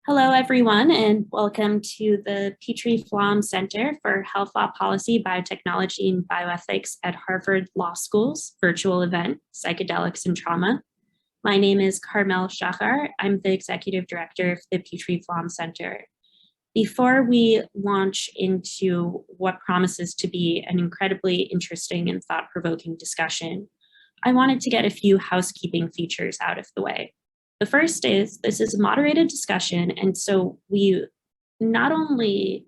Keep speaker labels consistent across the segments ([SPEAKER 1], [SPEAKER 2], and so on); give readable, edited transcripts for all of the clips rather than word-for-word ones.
[SPEAKER 1] Hello, everyone, and welcome to the Petrie-Flom Center for Health Law Policy, Biotechnology, and Bioethics at Harvard Law School's virtual event, Psychedelics and Trauma. My name is Carmel Shachar. I'm the Executive Director of the Petrie-Flom Center. Before we launch into what promises to be an incredibly interesting and thought-provoking discussion, I wanted to get a few housekeeping features out of the way. The first is this is a moderated discussion, and so we not only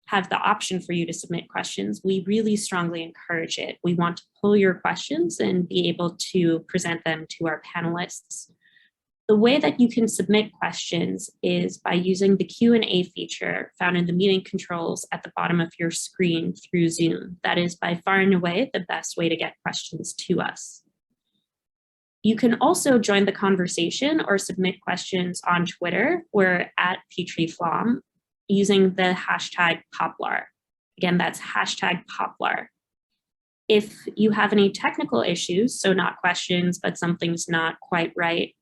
[SPEAKER 1] have the option for you to submit questions, we really strongly encourage it. We want to pull your questions and be able to present them to our panelists. The way that you can submit questions is by using the Q&A feature found in the meeting controls at the bottom of your screen through Zoom. That is by far and away the best way to get questions to us. You can also join the conversation or submit questions on Twitter. We're at Petrie-Flom using the hashtag Poplar. Again, that's hashtag Poplar. If you have any technical issues, so not questions, but something's not quite right,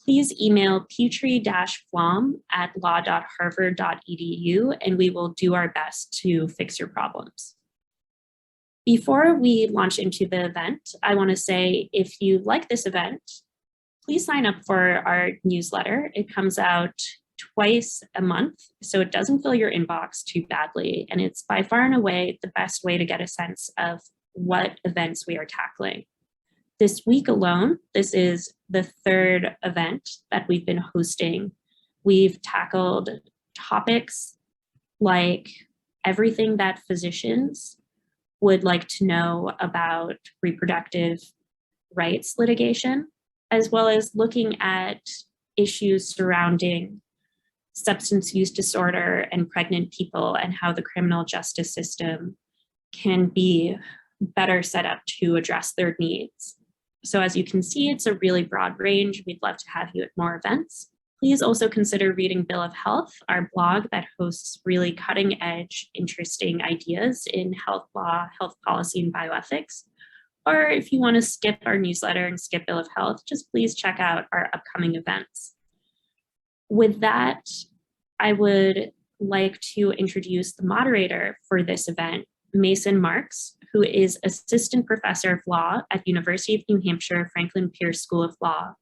[SPEAKER 1] please email petrie-flom@law.harvard.edu and we will do our best to fix your problems. Before we launch into the event, I want to say if you like this event, please sign up for our newsletter. It comes out twice a month, so it doesn't fill your inbox too badly. And it's by far and away the best way to get a sense of what events we are tackling. This week alone, this is the third event that we've been hosting. We've tackled topics like everything that physicians would like to know about reproductive rights litigation, as well as looking at issues surrounding substance use disorder and pregnant people and how the criminal justice system can be better set up to address their needs. So as you can see, it's a really broad range. We'd love to have you at more events. Please also consider reading Bill of Health, our blog that hosts really cutting edge, interesting ideas in health law, health policy, and bioethics. Or if you want to skip our newsletter and skip Bill of Health, just please check out our upcoming events. With that, I would like to introduce the moderator for this event, Mason Marks, who is Assistant Professor of Law at University of New Hampshire Franklin Pierce School of Law,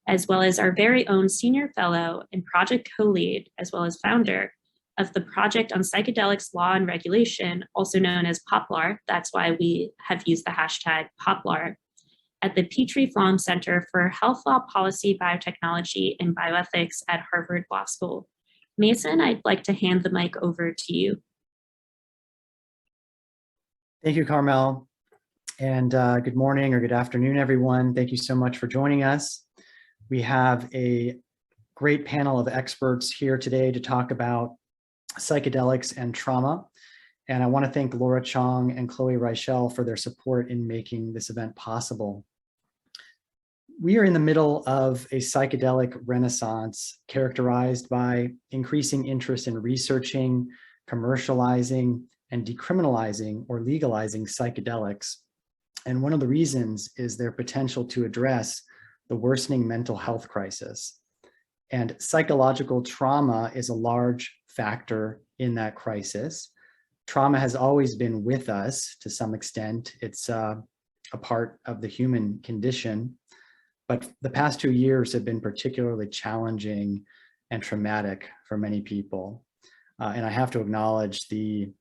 [SPEAKER 1] as well as our very own Senior Fellow and Project Co-Lead, as well as founder of the Project on Psychedelics Law and Regulation, also known as Poplar. That's why we have used the hashtag Poplar, at the Petrie-Flom Center for Health Law Policy, Biotechnology, and Bioethics at Harvard Law School. Mason, I'd like to hand the mic over to you.
[SPEAKER 2] Thank you, Carmel. And good morning or good afternoon, everyone. Thank you so much for joining us. We have a great panel of experts here today to talk about psychedelics and trauma. And I want to thank Laura Chong and Chloe Reichel for their support in making this event possible. We are in the middle of a psychedelic renaissance characterized by increasing interest in researching, commercializing, and decriminalizing or legalizing psychedelics. And one of the reasons is their potential to address the worsening mental health crisis. And psychological trauma is a large factor in that crisis. Trauma has always been with us to some extent. It's a part of the human condition, but the past 2 years have been particularly challenging and traumatic for many people. And I have to acknowledge the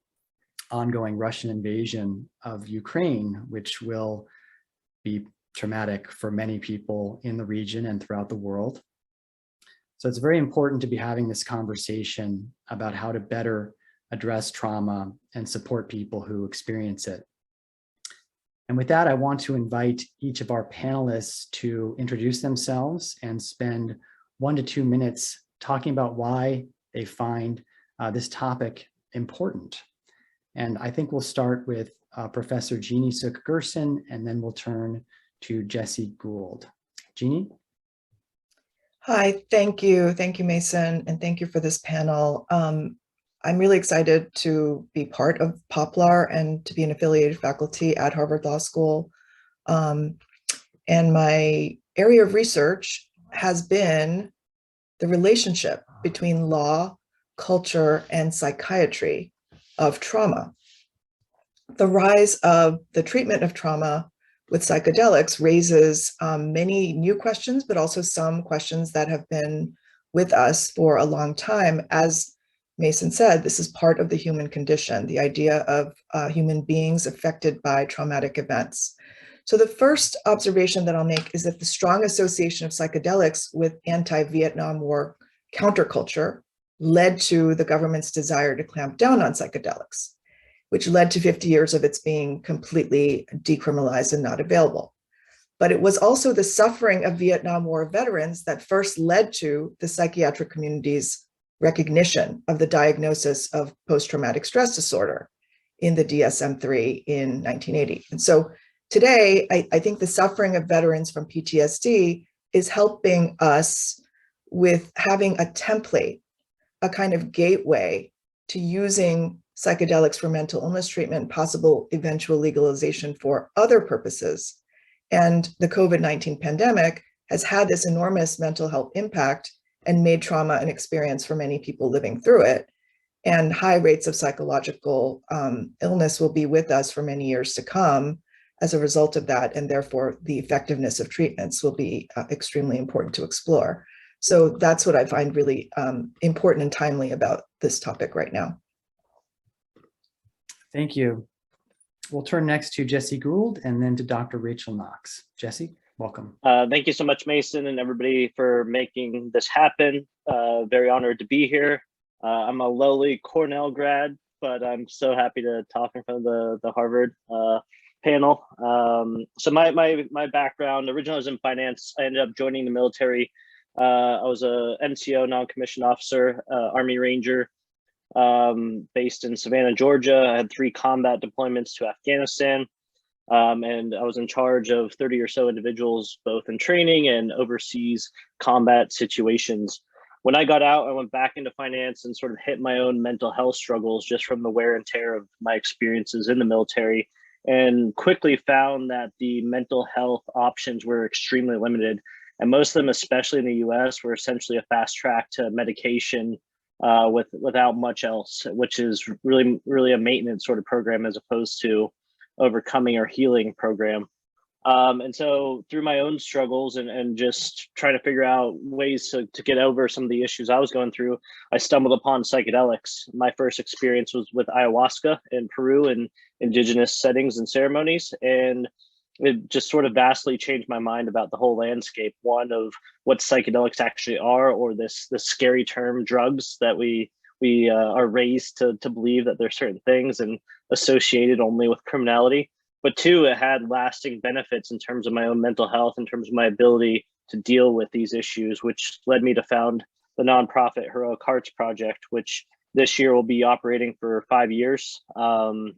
[SPEAKER 2] ongoing Russian invasion of Ukraine, which will be traumatic for many people in the region and throughout the world. So it's very important to be having this conversation about how to better address trauma and support people who experience it. And with that, I want to invite each of our panelists to introduce themselves and spend 1 to 2 minutes talking about why they find this topic important. And I think we'll start with Professor Jeannie Suk-Gerson, and then we'll turn to Jesse Gould. Jeannie?
[SPEAKER 3] Hi, thank you. Thank you, Mason, and thank you for this panel. I'm really excited to be part of Poplar and to be an affiliated faculty at Harvard Law School. And my area of research has been the relationship between law, culture, and psychiatry of trauma. The rise of the treatment of trauma with psychedelics raises many new questions, but also some questions that have been with us for a long time. As Mason said, this is part of the human condition, the idea of human beings affected by traumatic events. So the first observation that I'll make is that the strong association of psychedelics with anti-Vietnam War counterculture led to the government's desire to clamp down on psychedelics, which led to 50 years of its being completely decriminalized and not available. But it was also the suffering of Vietnam War veterans that first led to the psychiatric community's recognition of the diagnosis of post-traumatic stress disorder in the DSM-3 in 1980. And so today, I think the suffering of veterans from PTSD is helping us with having a template, a kind of gateway to using psychedelics for mental illness treatment, possible eventual legalization for other purposes. And the COVID-19 pandemic has had this enormous mental health impact and made trauma an experience for many people living through it. And high rates of psychological illness will be with us for many years to come as a result of that. And therefore, the effectiveness of treatments will be extremely important to explore. So that's what I find really important and timely about this topic right now.
[SPEAKER 2] Thank you. We'll turn next to Jesse Gould and then to Dr. Rachel Knox. Jesse, welcome.
[SPEAKER 4] Thank you so much, Mason, and everybody for making this happen. Very honored to be here. I'm a lowly Cornell grad, but I'm so happy to talk in front of the Harvard panel. So my background, originally I was in finance. I ended up joining the military. I was a NCO, non-commissioned officer, Army Ranger, based in Savannah, Georgia. I had 3 combat deployments to Afghanistan, and I was in charge of 30 or so individuals, both in training and overseas combat situations. When I got out, I went back into finance and sort of hit my own mental health struggles just from the wear and tear of my experiences in the military, and quickly found that the mental health options were extremely limited. And most of them, especially in the US, were essentially a fast track to medication without much else, which is really a maintenance sort of program as opposed to overcoming or healing program. And so through my own struggles and just trying to figure out ways to get over some of the issues I was going through, I stumbled upon psychedelics. My first experience was with ayahuasca in Peru in indigenous settings and ceremonies. And it just sort of vastly changed my mind about the whole landscape. One, of what psychedelics actually are, or this scary term drugs that we are raised to believe that there's certain things and associated only with criminality. But 2, it had lasting benefits in terms of my own mental health, in terms of my ability to deal with these issues, which led me to found the nonprofit Heroic Hearts Project, which this year will be operating for 5 years, and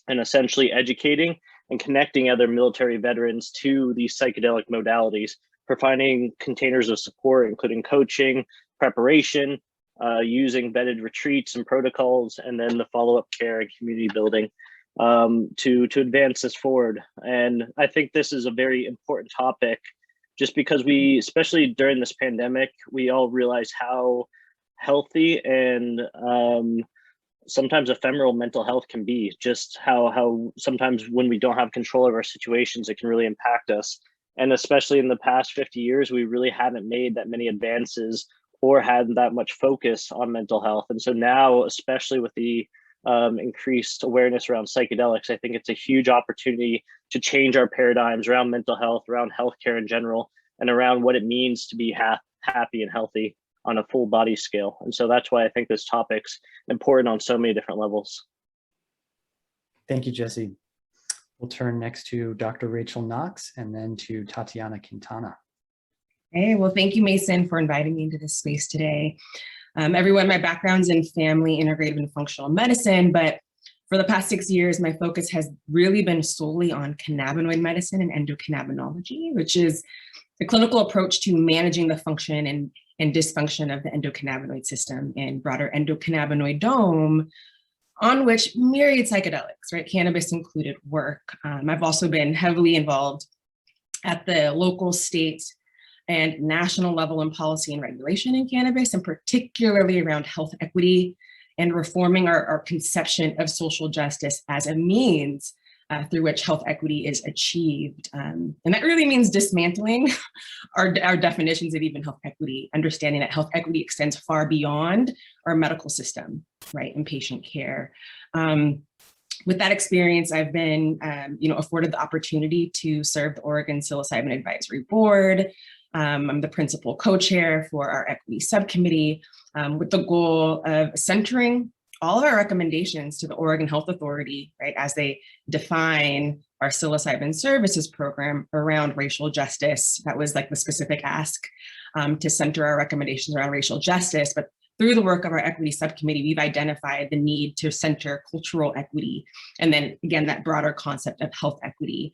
[SPEAKER 4] essentially educating and connecting other military veterans to these psychedelic modalities, providing containers of support, including coaching, preparation, using vetted retreats and protocols, and then the follow-up care and community building to advance this forward. And I think this is a very important topic, just because we, especially during this pandemic, we all realize how healthy and sometimes ephemeral mental health can be, just how sometimes when we don't have control of our situations, it can really impact us. And especially in the past 50 years, we really haven't made that many advances or had that much focus on mental health. And so now, especially with the increased awareness around psychedelics, I think it's a huge opportunity to change our paradigms around mental health, around healthcare in general, and around what it means to be happy and healthy on a full body scale. And so that's why I think this topic's important on so many different levels.
[SPEAKER 2] Thank you, Jesse. We'll turn next to Dr. Rachel Knox and then to Tatiana Quintana.
[SPEAKER 5] Hey, well, thank you, Mason, for inviting me into this space today. Everyone, my background's in family, integrative, and functional medicine, but for the past 6 years, my focus has really been solely on cannabinoid medicine and endocannabinology, which is the clinical approach to managing the function and dysfunction of the endocannabinoid system and broader endocannabinoid dome, on which myriad psychedelics, right, cannabis included, work. I've also been heavily involved at the local, state, and national level in policy and regulation in cannabis, and particularly around health equity and reforming our conception of social justice as a means through which health equity is achieved. And that really means dismantling our definitions of even health equity, understanding that health equity extends far beyond our medical system, right, and patient care. With that experience, I've been afforded the opportunity to serve the Oregon Psilocybin Advisory Board. I'm the principal co-chair for our equity subcommittee with the goal of centering all of our recommendations to the Oregon Health Authority, right, as they define our psilocybin services program around racial justice. That was like the specific ask to center our recommendations around racial justice. But through the work of our equity subcommittee, we've identified the need to center cultural equity. And then again, that broader concept of health equity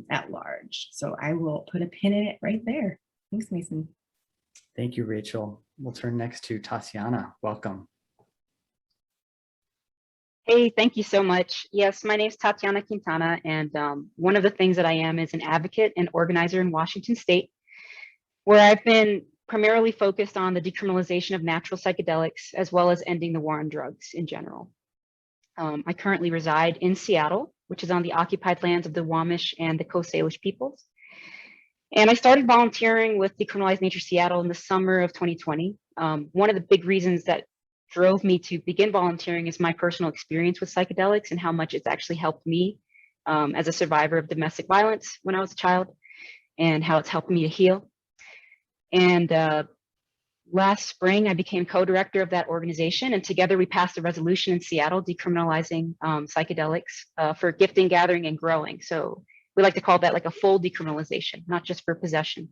[SPEAKER 5] at large. So I will put a pin in it right there. Thanks, Mason.
[SPEAKER 2] Thank you, Rachel. We'll turn next to Tatiana. Welcome.
[SPEAKER 6] Hey, thank you so much. Yes, my name is Tatiana Quintana, and one of the things that I am is an advocate and organizer in Washington State, where I've been primarily focused on the decriminalization of natural psychedelics, as well as ending the war on drugs in general. I currently reside in Seattle, which is on the occupied lands of the Wamish and the Coast Salish peoples. And I started volunteering with Decriminalized Nature Seattle in the summer of 2020. One of the big reasons that drove me to begin volunteering is my personal experience with psychedelics and how much it's actually helped me as a survivor of domestic violence when I was a child, and how it's helped me to heal. And last spring, I became co-director of that organization, and together we passed a resolution in Seattle decriminalizing psychedelics for gifting, gathering, and growing. So we like to call that like a full decriminalization, not just for possession.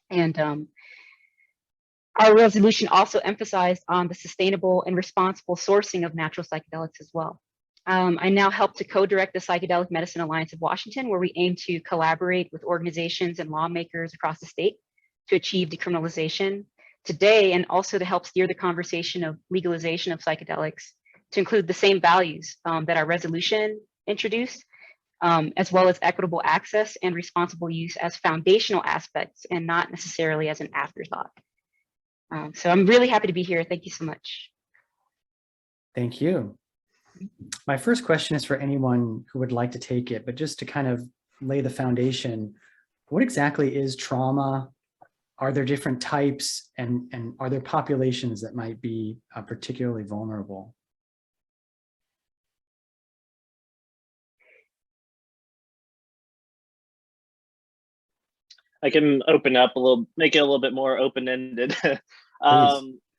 [SPEAKER 6] And our resolution also emphasized on the sustainable and responsible sourcing of natural psychedelics as well. I now help to co-direct the Psychedelic Medicine Alliance of Washington, where we aim to collaborate with organizations and lawmakers across the state to achieve decriminalization today, and also to help steer the conversation of legalization of psychedelics to include the same values that our resolution introduced, as well as equitable access and responsible use as foundational aspects and not necessarily as an afterthought. So I'm really happy to be here. Thank you so much.
[SPEAKER 2] Thank you. My first question is for anyone who would like to take it, but just to kind of lay the foundation, what exactly is trauma? Are there different types, and are there populations that might be particularly vulnerable?
[SPEAKER 4] I can open up a little, make it a little bit more open-ended.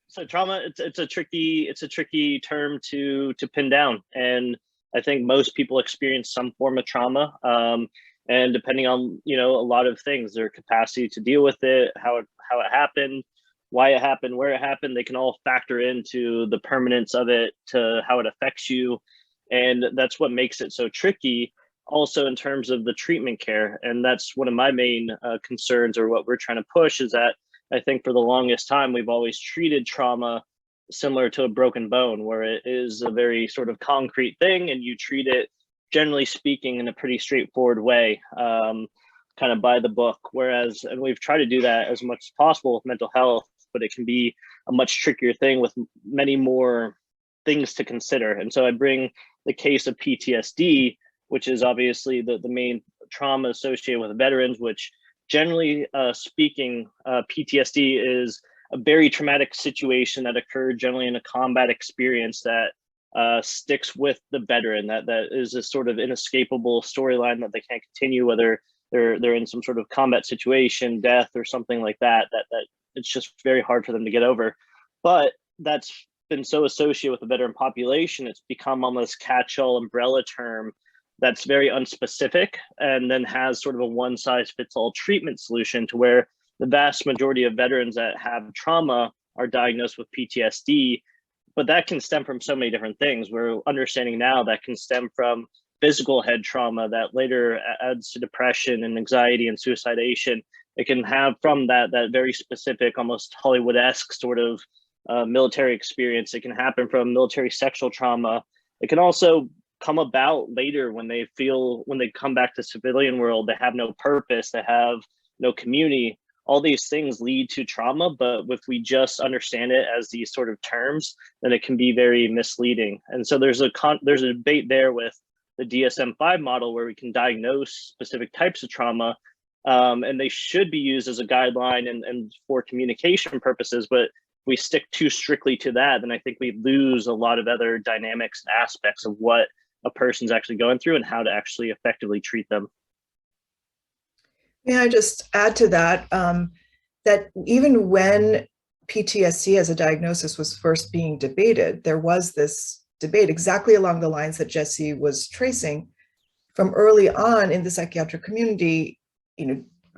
[SPEAKER 4] So trauma, it's a tricky term to pin down, and I think most people experience some form of trauma, and depending on a lot of things, their capacity to deal with it, how it happened, why it happened, where it happened, they can all factor into the permanence of it, to how it affects you, and that's what makes it so tricky. Also, in terms of the treatment care, and that's one of my main concerns, or what we're trying to push, is that I think for the longest time we've always treated trauma similar to a broken bone, where it is a very sort of concrete thing, and you treat it, generally speaking, in a pretty straightforward way, kind of by the book. Whereas, and we've tried to do that as much as possible with mental health, but it can be a much trickier thing with many more things to consider. And so I bring the case of PTSD, which is obviously the main trauma associated with veterans, which generally speaking, PTSD is a very traumatic situation that occurred generally in a combat experience that sticks with the veteran, that is a sort of inescapable storyline that they can't continue, whether they're in some sort of combat situation, death, or something like that it's just very hard for them to get over. But that's been so associated with the veteran population, it's become almost catch-all umbrella term that's very unspecific, and then has sort of a one-size-fits-all treatment solution, to where the vast majority of veterans that have trauma are diagnosed with PTSD. But that can stem from so many different things. We're understanding now that can stem from physical head trauma that later adds to depression and anxiety and suicidation. It can have from that very specific, almost Hollywood-esque sort of military experience. It can happen from military sexual trauma. It can also come about later when they come back to civilian world, they have no purpose, they have no community, all these things lead to trauma, but if we just understand it as these sort of terms, then it can be very misleading. And so there's a debate there with the DSM-5 model where we can diagnose specific types of trauma, and they should be used as a guideline and for communication purposes, but we stick too strictly to that, then I think we lose a lot of other dynamics and aspects of what a person's actually going through and how to actually effectively treat them.
[SPEAKER 3] May I just add to that, that even when PTSD as a diagnosis was first being debated, there was this debate exactly along the lines that Jesse was tracing. From early on in the psychiatric community,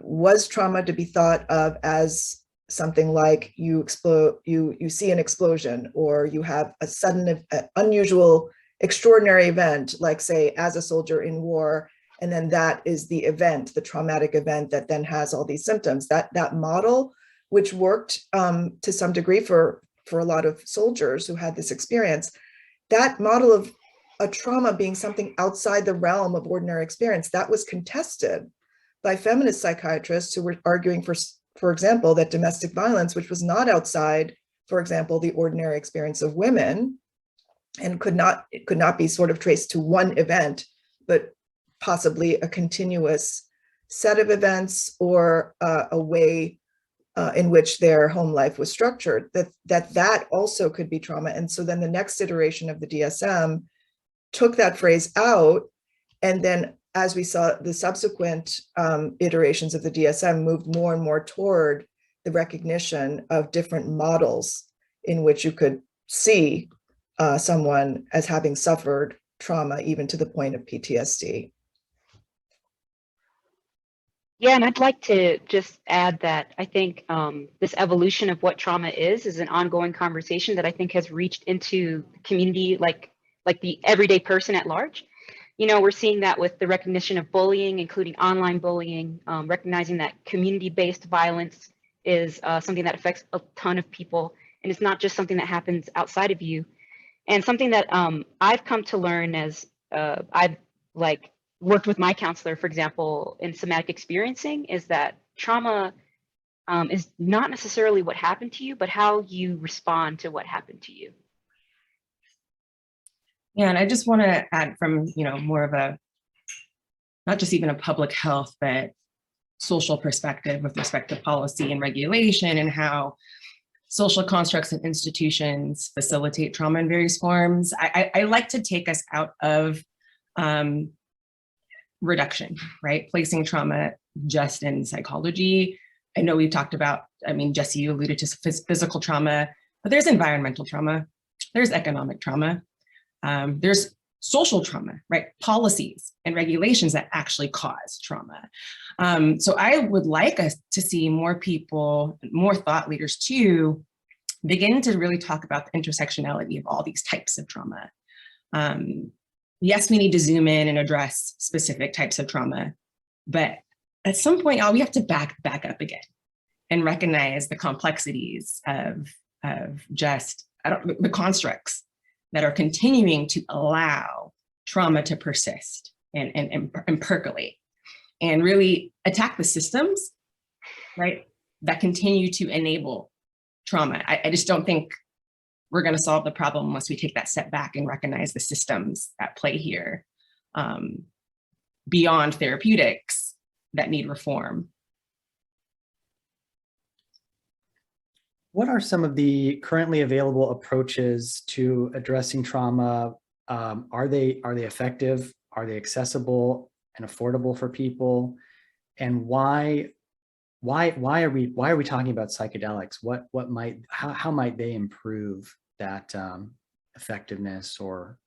[SPEAKER 3] was trauma to be thought of as something like you see an explosion, or you have a sudden, unusual, extraordinary event, like say as a soldier in war, and then that is the event, the traumatic event that then has all these symptoms. That model, which worked to some degree for a lot of soldiers who had this experience, that model of a trauma being something outside the realm of ordinary experience, that was contested by feminist psychiatrists who were arguing for example, that domestic violence, which was not outside, for example, the ordinary experience of women, and could not be sort of traced to one event, but possibly a continuous set of events or a way in which their home life was structured, that also could be trauma. And so then the next iteration of the DSM took that phrase out, and then as we saw the subsequent iterations of the DSM moved more and more toward the recognition of different models in which you could see someone as having suffered trauma, even to the point of PTSD.
[SPEAKER 6] Yeah, and I'd like to just add that I think this evolution of what trauma is an ongoing conversation that I think has reached into the community, like the everyday person at large. We're seeing that with the recognition of bullying, including online bullying, recognizing that community-based violence is something that affects a ton of people, and it's not just something that happens outside of you. And something that I've come to learn as I've worked with my counselor, for example, in somatic experiencing, is that trauma is not necessarily what happened to you, but how you respond to what happened to you.
[SPEAKER 5] Yeah, and I just want to add from, more of a, not just even a public health, but social perspective with respect to policy and regulation and how social constructs and institutions facilitate trauma in various forms. I like to take us out of reduction, right? Placing trauma just in psychology. I know we've talked about, Jesse, you alluded to physical trauma, but there's environmental trauma, there's economic trauma, there's social trauma, right? Policies and regulations that actually cause trauma. So I would like us to see more people, more thought leaders too, begin to really talk about the intersectionality of all these types of trauma. Yes, we need to zoom in and address specific types of trauma, but at some point, we have to back up again and recognize the complexities of just the constructs that are continuing to allow trauma to persist and percolate, and really attack the systems, right, that continue to enable trauma. I just don't think we're going to solve the problem unless we take that step back and recognize the systems at play here, beyond therapeutics that need reform.
[SPEAKER 2] What are some of the currently available approaches to addressing trauma? Are they effective? Are they accessible and affordable for people? And why are we talking about psychedelics? How might they improve that effectiveness or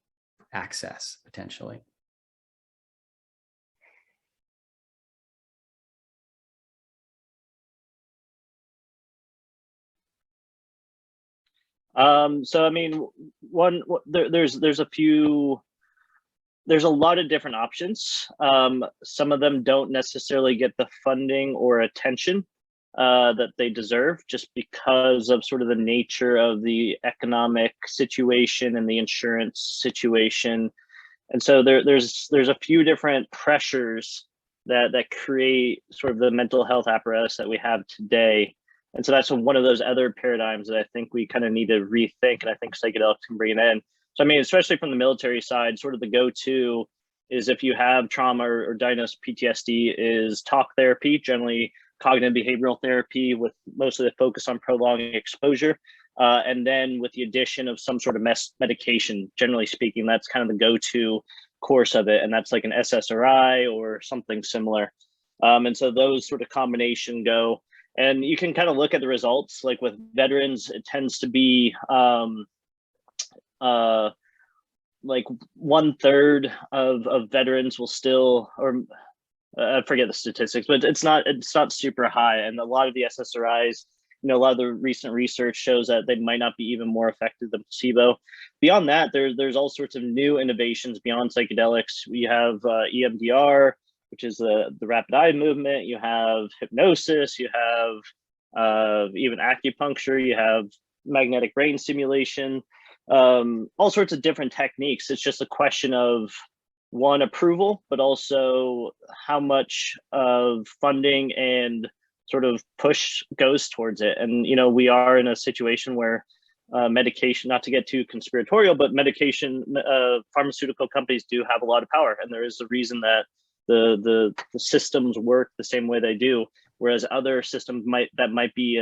[SPEAKER 2] access potentially?
[SPEAKER 4] So I mean, there's a lot of different options. Some of them don't necessarily get the funding or attention that they deserve, just because of sort of the nature of the economic situation and the insurance situation. And so there's a few different pressures that create sort of the mental health apparatus that we have today. And so that's one of those other paradigms that I think we kind of need to rethink, and I think psychedelics can bring it in. So I mean, especially from the military side, sort of the go-to is if you have trauma or diagnosed PTSD is talk therapy, generally cognitive behavioral therapy with most of the focus on prolonging exposure. And then with the addition of some sort of medication, generally speaking, that's kind of the go-to course of it. And that's like an SSRI or something similar. And so those sort of combination go, and you can kind of look at the results. Like with veterans, it tends to be like 1/3 of veterans will still, or I forget the statistics, but it's not super high. And a lot of the SSRIs, a lot of the recent research shows that they might not be even more effective than placebo. Beyond that, there's all sorts of new innovations beyond psychedelics. We have EMDR, which is the rapid eye movement. You have hypnosis. You have even acupuncture. You have magnetic brain stimulation. All sorts of different techniques. It's just a question of one, approval, but also how much of funding and sort of push goes towards it. And we are in a situation where medication, not to get too conspiratorial, but medication, pharmaceutical companies do have a lot of power, and there is a reason that the systems work the same way they do, whereas other systems that might be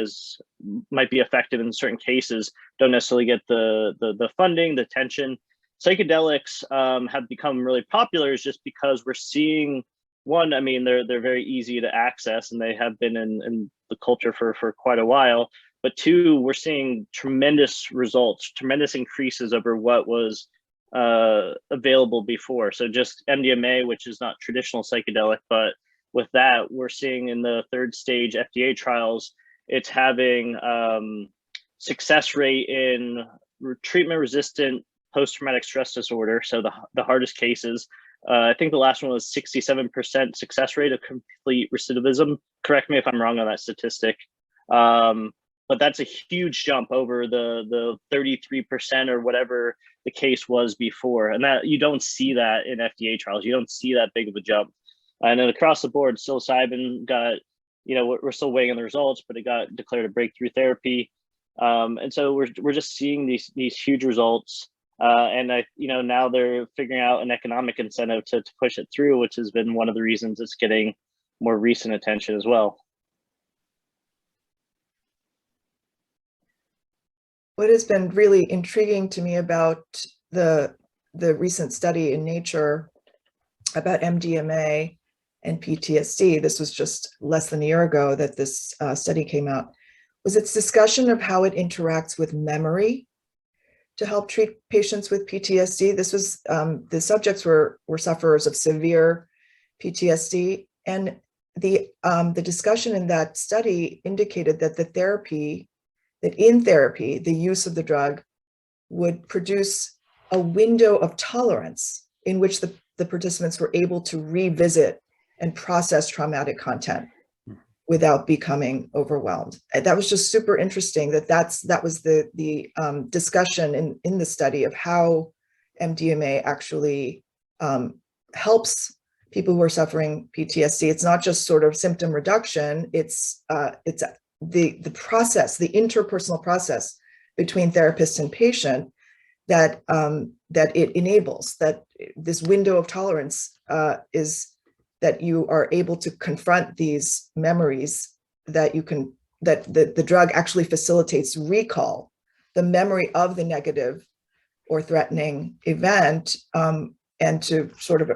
[SPEAKER 4] effective in certain cases don't necessarily get the funding, the attention. Psychedelics have become really popular is just because we're seeing, one, I mean, they're very easy to access, and they have been in the culture for quite a while. But two, we're seeing tremendous results, tremendous increases over what was available before. So just MDMA, which is not traditional psychedelic, but with that, we're seeing in the 3rd stage FDA trials, it's having success rate in treatment-resistant post-traumatic stress disorder. So the hardest cases. I think the last one was 67% success rate of complete recidivism. Correct me if I'm wrong on that statistic. But that's a huge jump over the 33% or whatever the case was before. And that you don't see that in FDA trials. You don't see that big of a jump. And then across the board, psilocybin got, we're still waiting on the results, but it got declared a breakthrough therapy. And so we're just seeing these huge results. And now they're figuring out an economic incentive to push it through, which has been one of the reasons it's getting more recent attention as well.
[SPEAKER 3] What has been really intriguing to me about the recent study in Nature about MDMA and PTSD, this was just less than a year ago that this study came out, was its discussion of how it interacts with memory to help treat patients with PTSD. This was, the subjects were sufferers of severe PTSD, and the discussion in that study indicated that in therapy, the use of the drug would produce a window of tolerance in which the participants were able to revisit and process traumatic content without becoming overwhelmed. That was just super interesting. That was the discussion in the study of how MDMA actually helps people who are suffering PTSD. It's not just sort of symptom reduction. It's the process, the interpersonal process between therapist and patient that it enables, that this window of tolerance is that you are able to confront these memories, that the drug actually facilitates recall, the memory of the negative or threatening event, and to sort of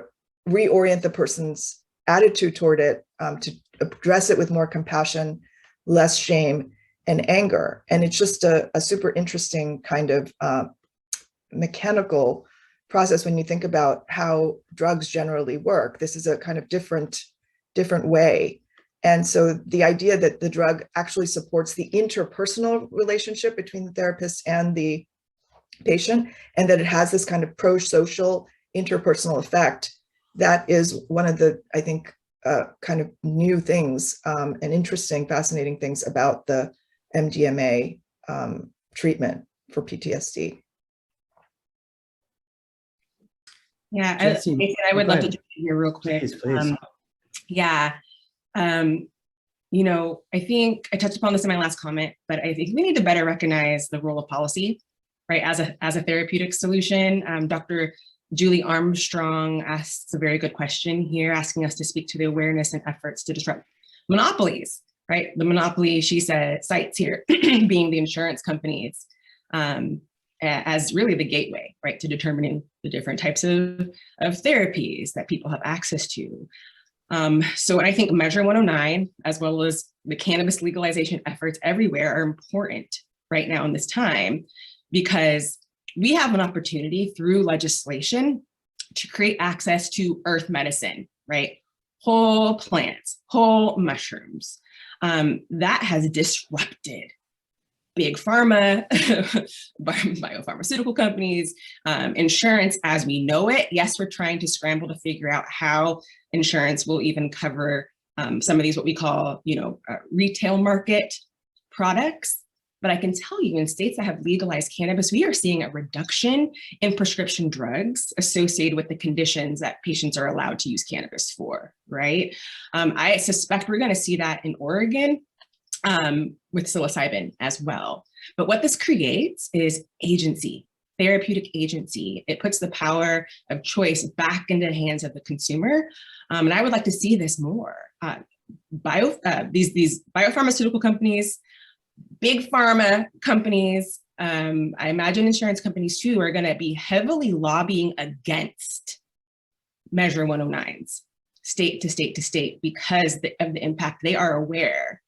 [SPEAKER 3] reorient the person's attitude toward it, to address it with more compassion, less shame and anger. And it's just a super interesting kind of mechanical process when you think about how drugs generally work. This is a kind of different way. And so the idea that the drug actually supports the interpersonal relationship between the therapist and the patient, and that it has this kind of pro-social interpersonal effect, that is one of the, I think, kind of new things and interesting, fascinating things about the MDMA treatment for PTSD.
[SPEAKER 5] Yeah,
[SPEAKER 2] Jesse,
[SPEAKER 5] I would love to jump in here real quick.
[SPEAKER 2] Please.
[SPEAKER 5] Yeah. You know, I think I touched upon this in my last comment, but I think we need to better recognize the role of policy, right, as a therapeutic solution. Dr. Julie Armstrong asks a very good question here, asking us to speak to the awareness and efforts to disrupt monopolies, right? The monopoly, she said, cites here being the insurance companies as really the gateway, right, to determining the different types of therapies that people have access to. So I think Measure 109, as well as the cannabis legalization efforts everywhere, are important right now in this time, because we have an opportunity through legislation to create access to earth medicine, right? Whole plants, whole mushrooms. That has disrupted big pharma, biopharmaceutical companies, insurance as we know it. Yes, we're trying to scramble to figure out how insurance will even cover some of these, what we call, retail market products. But I can tell you, in states that have legalized cannabis, we are seeing a reduction in prescription drugs associated with the conditions that patients are allowed to use cannabis for, right? I suspect we're going to see that in Oregon with psilocybin as well. But what this creates is agency, therapeutic agency. It puts the power of choice back into the hands of the consumer. And I would like to see this more. These biopharmaceutical companies, big pharma companies, I imagine insurance companies too, are going to be heavily lobbying against Measure 109s, state to state to state, because of the impact they are aware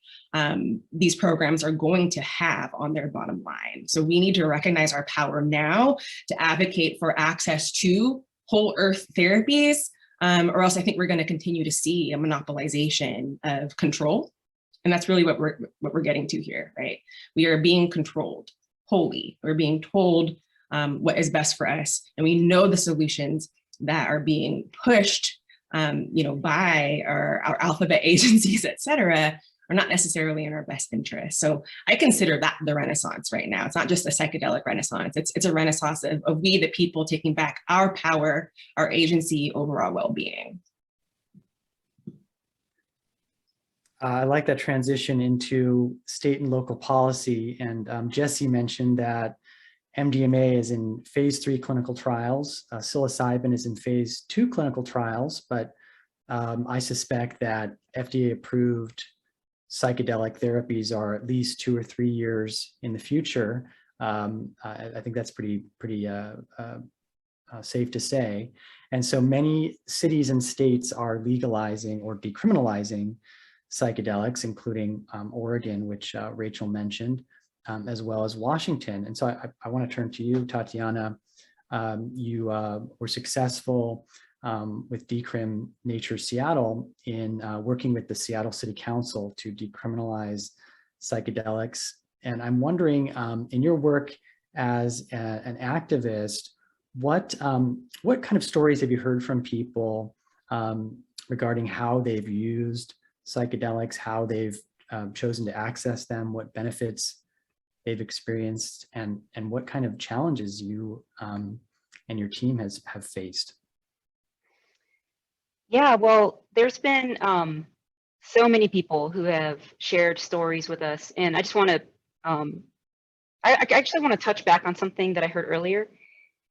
[SPEAKER 5] these programs are going to have on their bottom line. So we need to recognize our power now to advocate for access to whole earth therapies, or else I think we're going to continue to see a monopolization of control. And that's really what we're getting to here, right? We are being controlled wholly. We're being told what is best for us, and we know the solutions that are being pushed, by our alphabet agencies, et cetera, are not necessarily in our best interest. So I consider that the Renaissance right now. It's not just a psychedelic Renaissance. It's a Renaissance of we, the people, taking back our power, our agency over our well-being.
[SPEAKER 2] I like that transition into state and local policy. And Jesse mentioned that MDMA is in phase 3 clinical trials. Psilocybin is in phase 2 clinical trials, but I suspect that FDA approved psychedelic therapies are at least 2 or 3 years in the future. I think that's pretty safe to say. And so many cities and states are legalizing or decriminalizing psychedelics, including Oregon, which Rachel mentioned, as well as Washington. And so I want to turn to you, Tatiana. You were successful with Decrim Nature Seattle in working with the Seattle City Council to decriminalize psychedelics. And I'm wondering, in your work as an activist, what kind of stories have you heard from people regarding how they've used psychedelics, how they've chosen to access them, what benefits they've experienced, and what kind of challenges you and your team have faced?
[SPEAKER 6] Yeah, well, there's been so many people who have shared stories with us, and I just want to, I actually want to touch back on something that I heard earlier.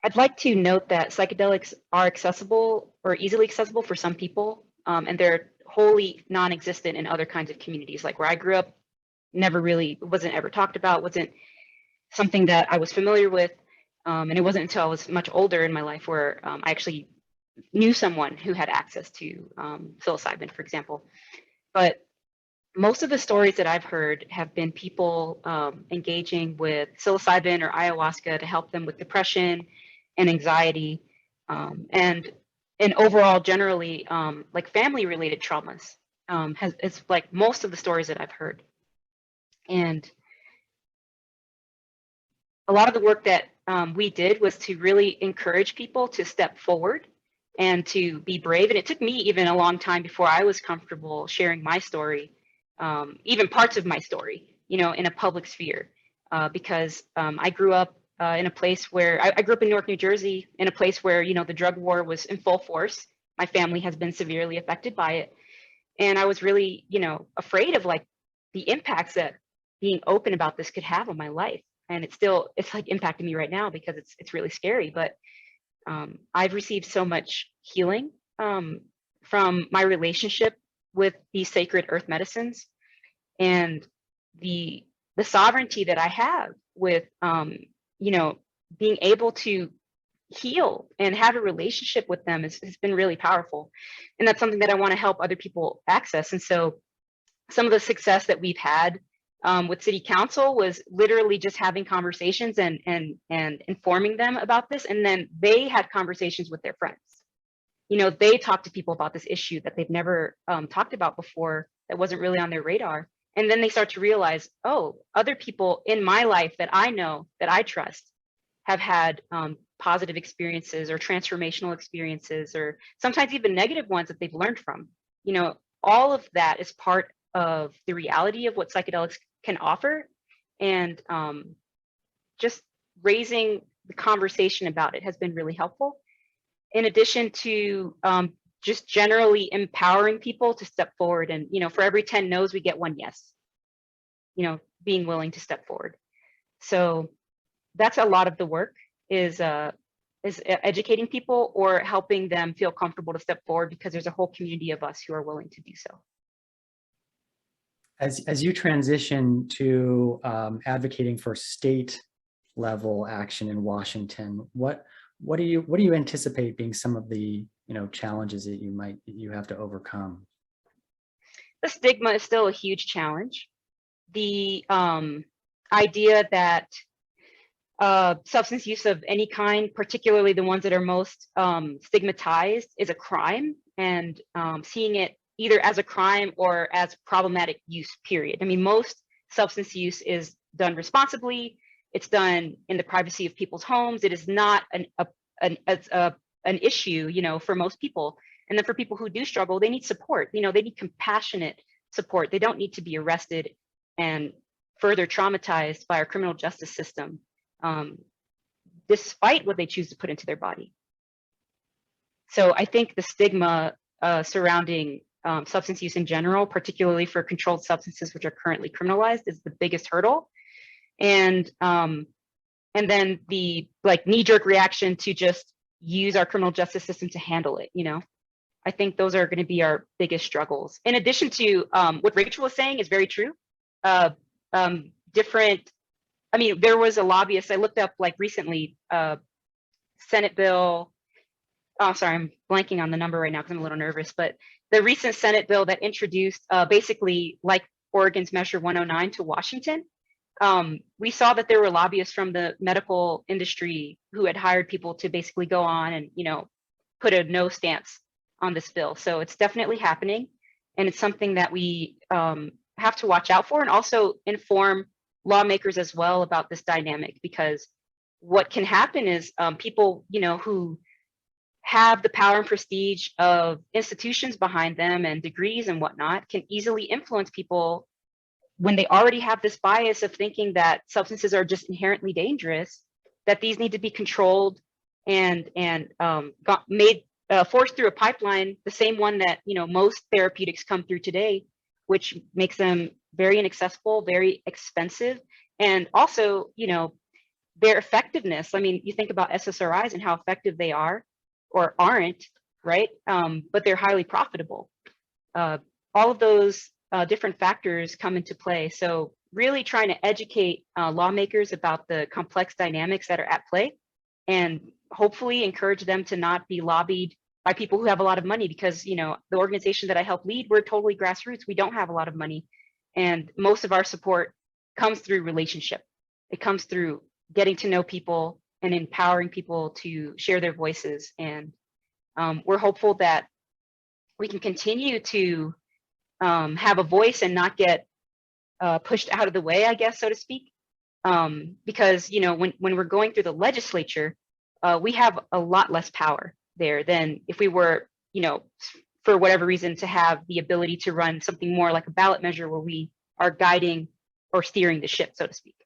[SPEAKER 6] I'd like to note that psychedelics are accessible or easily accessible for some people, and they're wholly non-existent in other kinds of communities. Like where I grew up, wasn't ever talked about, wasn't something that I was familiar with, and it wasn't until I was much older in my life where I actually knew someone who had access to psilocybin, for example. But most of the stories that I've heard have been people engaging with psilocybin or ayahuasca to help them with depression and anxiety, and overall, generally, like family-related traumas. It's like most of the stories that I've heard. And a lot of the work that we did was to really encourage people to step forward and to be brave. And it took me even a long time before I was comfortable sharing my story, even parts of my story, in a public sphere, because I grew up in a place where I grew up in Newark, New Jersey, in a place where, the drug war was in full force. My family has been severely affected by it. And I was really, afraid of like the impacts that being open about this could have on my life. And it's like impacting me right now because it's really scary. But I've received so much healing from my relationship with these sacred earth medicines, and the sovereignty that I have with being able to heal and have a relationship with them has been really powerful. And that's something that I want to help other people access. And so some of the success that we've had with city council was literally just having conversations and informing them about this. And then they had conversations with their friends. They talked to people about this issue that they've never talked about before, that wasn't really on their radar. And then they start to realize, oh, other people in my life that I know, that I trust, have had positive experiences or transformational experiences, or sometimes even negative ones that they've learned from. All of that is part of the reality of what psychedelics can offer. And just raising the conversation about it has been really helpful. In addition to just generally empowering people to step forward. And, for every 10 no's, we get 1 yes, being willing to step forward. So that's a lot of the work, is educating people or helping them feel comfortable to step forward, because there's a whole community of us who are willing to do so.
[SPEAKER 2] As you transition to advocating for state level action in Washington, what do you anticipate being some of the challenges that you have to overcome?
[SPEAKER 6] The stigma is still a huge challenge. The idea that substance use of any kind, particularly the ones that are most stigmatized, is a crime, and seeing it either as a crime or as problematic use, period. I mean, most substance use is done responsibly. It's done in the privacy of people's homes. It is not an issue, for most people. And then for people who do struggle, they need support. They need compassionate support. They don't need to be arrested and further traumatized by our criminal justice system, despite what they choose to put into their body. So I think the stigma surrounding substance use in general, particularly for controlled substances which are currently criminalized, is the biggest hurdle. And then the knee-jerk reaction to just use our criminal justice system to handle it. I think those are going to be our biggest struggles. In addition to what Rachel was saying is very true. There was a lobbyist I looked up recently, Senate bill. Oh, sorry, I'm blanking on the number right now because I'm a little nervous, but the recent Senate bill that introduced basically like Oregon's Measure 109 to Washington. We saw that there were lobbyists from the medical industry who had hired people to basically go on and, put a no stance on this bill. So it's definitely happening. And it's something that we have to watch out for, and also inform lawmakers as well about this dynamic, because what can happen is people, who have the power and prestige of institutions behind them and degrees and whatnot, can easily influence people when they already have this bias of thinking that substances are just inherently dangerous, that these need to be controlled and forced through a pipeline, the same one that most therapeutics come through today, which makes them very inaccessible, very expensive, and also their effectiveness. I mean, you think about SSRIs and how effective they are or aren't, right? But they're highly profitable. All of those different factors come into play. So really trying to educate lawmakers about the complex dynamics that are at play, and hopefully encourage them to not be lobbied by people who have a lot of money, because the organization that I help lead, we're totally grassroots. We don't have a lot of money, and most of our support comes through relationship. It comes through getting to know people and empowering people to share their voices. And we're hopeful that we can continue to have a voice and not get pushed out of the way, I guess, so to speak. Because when we're going through the legislature, we have a lot less power there than if we were, for whatever reason, to have the ability to run something more like a ballot measure where we are guiding or steering the ship, so to speak.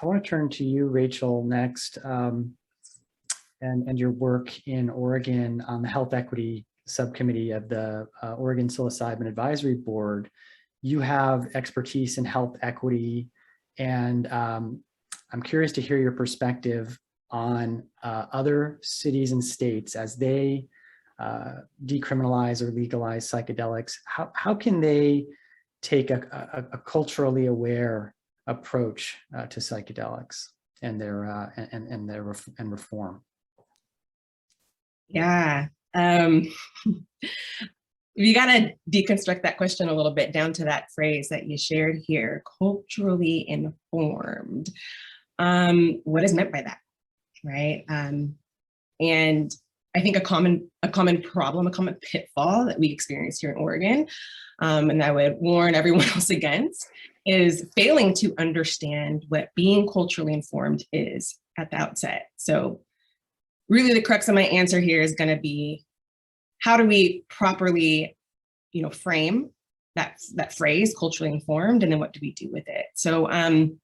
[SPEAKER 2] I want to turn to you, Rachel, next. and your work in Oregon on the Health Equity Subcommittee of the Oregon Psilocybin Advisory Board. You have expertise in health equity, and I'm curious to hear your perspective on other cities and states as they decriminalize or legalize psychedelics. How can they take a culturally aware approach to psychedelics and their reform?
[SPEAKER 5] Yeah. You got to deconstruct that question a little bit down to that phrase that you shared here, culturally informed. What is meant by that, right? And I think a common problem, a common pitfall that we experience here in Oregon, and I would warn everyone else against, is failing to understand what being culturally informed is at the outset. So really the crux of my answer here is going to be, how do we properly, frame that phrase, culturally informed, and then what do we do with it? So, and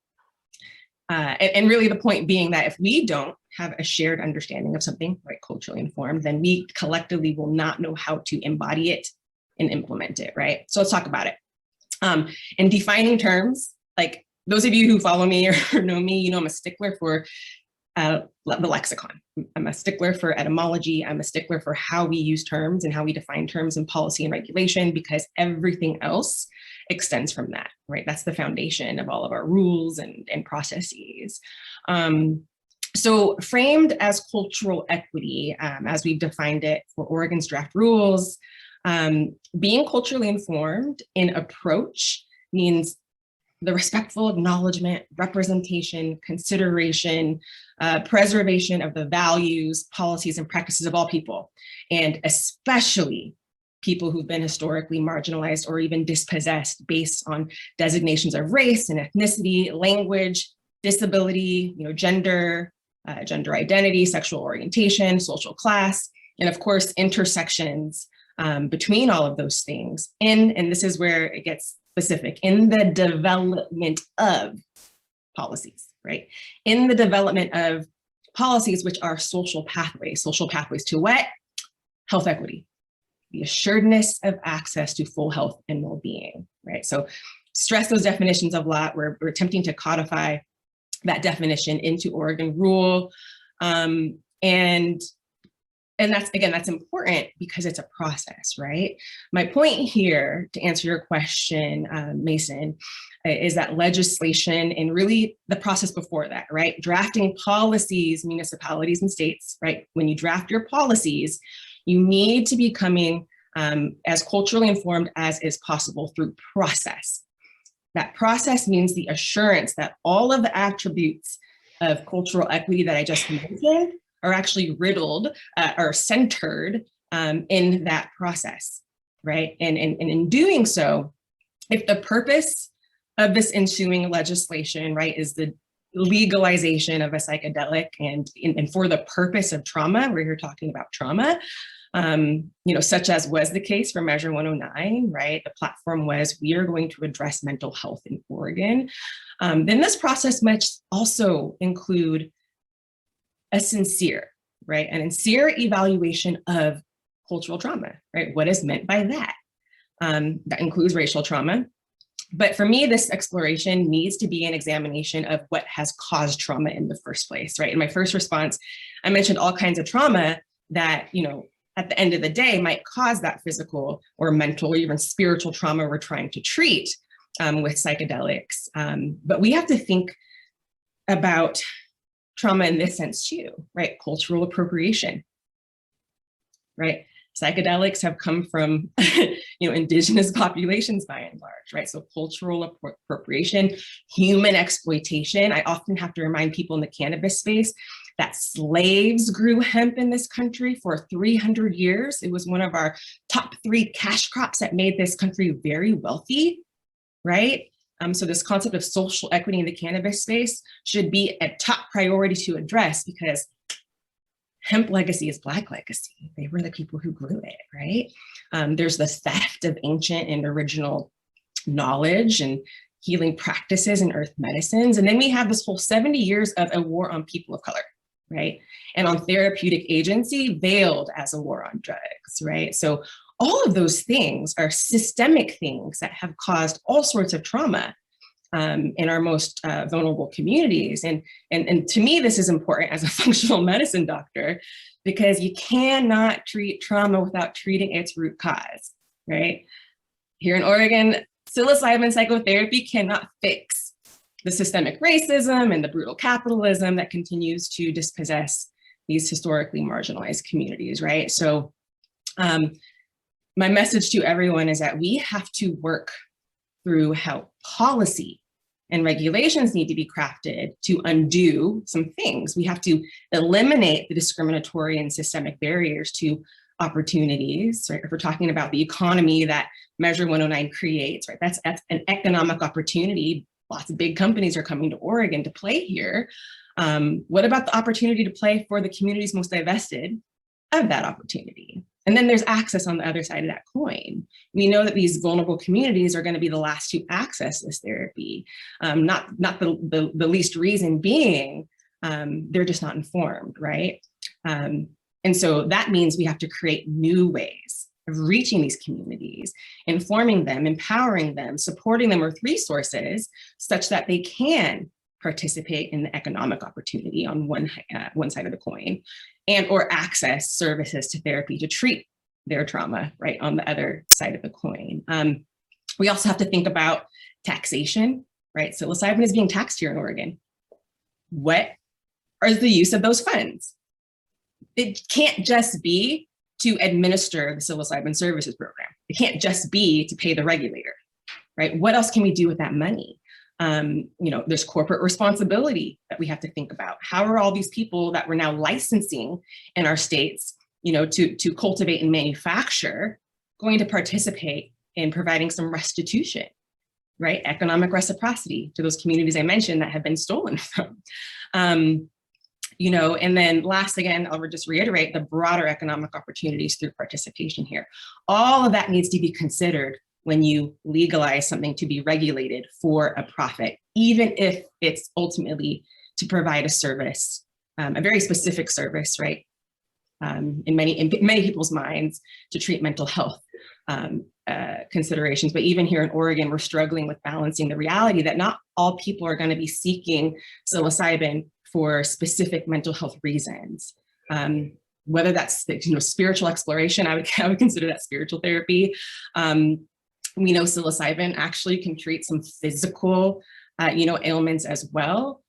[SPEAKER 5] really the point being that if we don't have a shared understanding of something, right, culturally informed, then we collectively will not know how to embody it and implement it, right? So let's talk about it. In defining terms, like those of you who follow me or know me, I'm a stickler for the lexicon. I'm a stickler for etymology. I'm a stickler for how we use terms and how we define terms in policy and regulation, because everything else extends from that, right? That's the foundation of all of our rules and processes. So framed as cultural equity, as we've defined it for Oregon's draft rules, being culturally informed in approach means the respectful acknowledgement, representation, consideration, preservation of the values, policies, and practices of all people, and especially people who've been historically marginalized or even dispossessed based on designations of race and ethnicity, language, disability, gender, gender identity, sexual orientation, social class, and of course, intersections between all of those things. And this is where it gets specific, in the development of policies, right? In the development of policies, which are social pathways to what? Health equity, the assuredness of access to full health and well-being, right? So stress those definitions a lot. We're attempting to codify that definition into Oregon rule. And that's important because it's a process, right? My point here, to answer your question, Mason, is that legislation and really the process before that, right? Drafting policies, municipalities and states, right? When you draft your policies, you need to be coming as culturally informed as is possible through process. That process means the assurance that all of the attributes of cultural equity that I just mentioned are actually riddled or centered in that process, right? And in doing so, if the purpose of this ensuing legislation, right, is the legalization of a psychedelic and for the purpose of trauma, we're here talking about trauma, such as was the case for Measure 109, right? The platform was, we are going to address mental health in Oregon. Then this process must also include a sincere evaluation of cultural trauma, right? What is meant by that? That includes racial trauma. But for me, this exploration needs to be an examination of what has caused trauma in the first place, right? In my first response, I mentioned all kinds of trauma that, at the end of the day might cause that physical or mental or even spiritual trauma we're trying to treat with psychedelics. But we have to think about trauma in this sense too, right? Cultural appropriation, right? Psychedelics have come from, indigenous populations by and large, right? So cultural appropriation, human exploitation. I often have to remind people in the cannabis space that slaves grew hemp in this country for 300 years. It was one of our top 3 cash crops that made this country very wealthy, right? So this concept of social equity in the cannabis space should be a top priority to address, because hemp legacy is Black legacy. They were the people who grew it, right? There's the theft of ancient and original knowledge and healing practices and earth medicines. And then we have this whole 70 years of a war on people of color, right? And on therapeutic agency veiled as a war on drugs, right? So all of those things are systemic things that have caused all sorts of trauma in our most vulnerable communities. And to me, this is important as a functional medicine doctor, because you cannot treat trauma without treating its root cause, right? Here in Oregon, psilocybin psychotherapy cannot fix the systemic racism and the brutal capitalism that continues to dispossess these historically marginalized communities, right? So my message to everyone is that we have to work through how policy and regulations need to be crafted to undo some things. We have to eliminate the discriminatory and systemic barriers to opportunities, right? If we're talking about the economy that Measure 109 creates, right? That's an economic opportunity. Lots of big companies are coming to Oregon to play here. What about the opportunity to play for the communities most divested of that opportunity? And then there's access on the other side of that coin. We know that these vulnerable communities are going to be the last to access this therapy. Not the least reason being, they're just not informed, right? And so that means we have to create new ways of reaching these communities, informing them, empowering them, supporting them with resources such that they can participate in the economic opportunity on one side of the coin, and or access services to therapy to treat their trauma, right, on the other side of the coin. We also have to think about taxation, right? Psilocybin is being taxed here in Oregon. What is the use of those funds? It can't just be to administer the psilocybin services program. It can't just be to pay the regulator, right? What else can we do with that money? There's corporate responsibility that we have to think about. How are all these people that we're now licensing in our states, to cultivate and manufacture, going to participate in providing some restitution, right? Economic reciprocity to those communities I mentioned that have been stolen from. And then last, again, I'll just reiterate the broader economic opportunities through participation here. All of that needs to be considered when you legalize something to be regulated for a profit, even if it's ultimately to provide a service, a very specific service, right? In many people's minds, to treat mental health considerations. But even here in Oregon, we're struggling with balancing the reality that not all people are going to be seeking psilocybin for specific mental health reasons. Whether that's spiritual exploration, I would consider that spiritual therapy. We know psilocybin actually can treat some physical, ailments as well.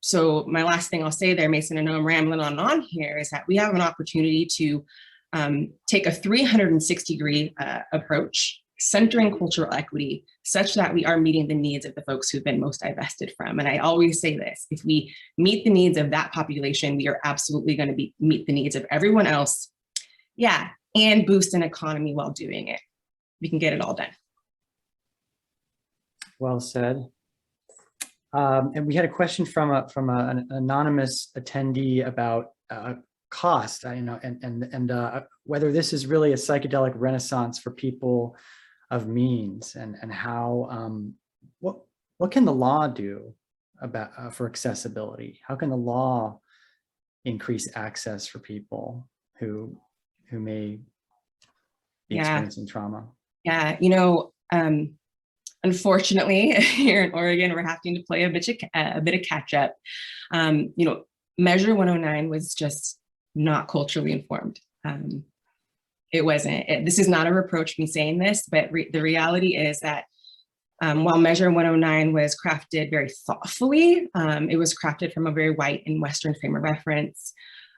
[SPEAKER 5] So my last thing I'll say there, Mason, and I know I'm rambling on here, is that we have an opportunity to take a 360-degree approach, centering cultural equity, such that we are meeting the needs of the folks who've been most divested from. And I always say this: if we meet the needs of that population, we are absolutely going to meet the needs of everyone else. Yeah, and boost an economy while doing it. We can get it all done.
[SPEAKER 2] Well said. And we had a question from an anonymous attendee about cost, and whether this is really a psychedelic renaissance for people of means, and how what can the law do about for accessibility? How can the law increase access for people who may be experiencing trauma?
[SPEAKER 5] Yeah, unfortunately, here in Oregon, we're having to play a bit of catch up. Measure 109 was just not culturally informed. It wasn't. This is not a reproach me saying this, but the reality is that while Measure 109 was crafted very thoughtfully, it was crafted from a very white and Western frame of reference.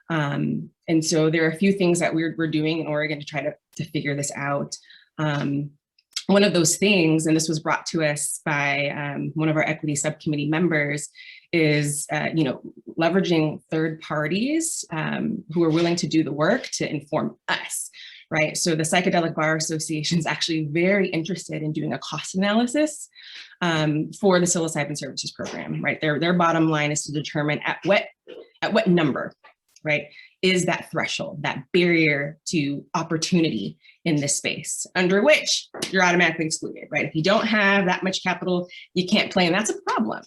[SPEAKER 5] And so there are a few things that we're doing in Oregon to try to figure this out. One of those things, and this was brought to us by one of our equity subcommittee members, is leveraging third parties who are willing to do the work to inform us, right? So the Psychedelic Bar Association is actually very interested in doing a cost analysis for the psilocybin services program, right? Their bottom line is to determine at what number, right, is that threshold, that barrier to opportunity in this space, under which you're automatically excluded, right? If you don't have that much capital, you can't play, and that's a problem.